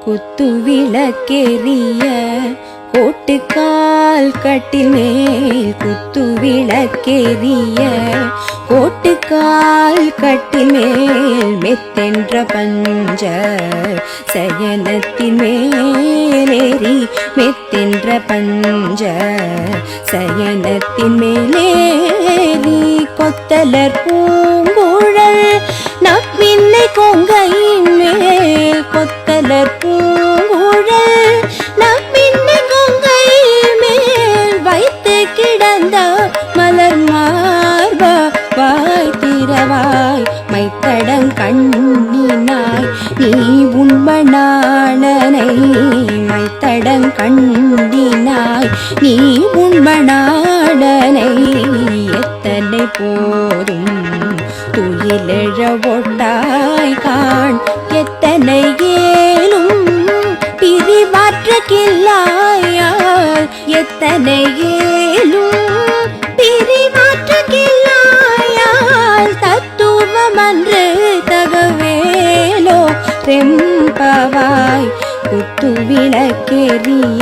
குத்து விளக்கெரிய கோட்டுக்கால் கட்டில் மேல் குத்து விளக்கெரிய கோட்டுக்கால் கட்டில் மேல் மெத்தென்ற பஞ்ச சயனத்தின் மேலேறி மெத்தென்ற பஞ்ச சயனத்தின் மேலேறி கொத்தலர் பூங்குழல் நப்பின்னை கொங்கையின் மேல் கொத்தலர் பூங்குழல் நப்பின்னை கொங்கையின் மேல் வைத்து கிடந்த மலர் மார்பா வாய் திறவாய் மைத்தடங் கண்ணினாய் நீ உண்மனாளனை மைத்தடங் கண்ணினாய் நீ உண்மனாளனை எத்தனை போதும் துயிலெழ ஒட்டாய் காண் எத்தனை ஏலும் பிரிவாற்ற கில்லாயால் எத்தனை ஏலும் பிரிவாற்ற கில்லாயால் தத்துவமன்று தகவேலோ ரெம்பவாய் குத்து விளக்கெரிய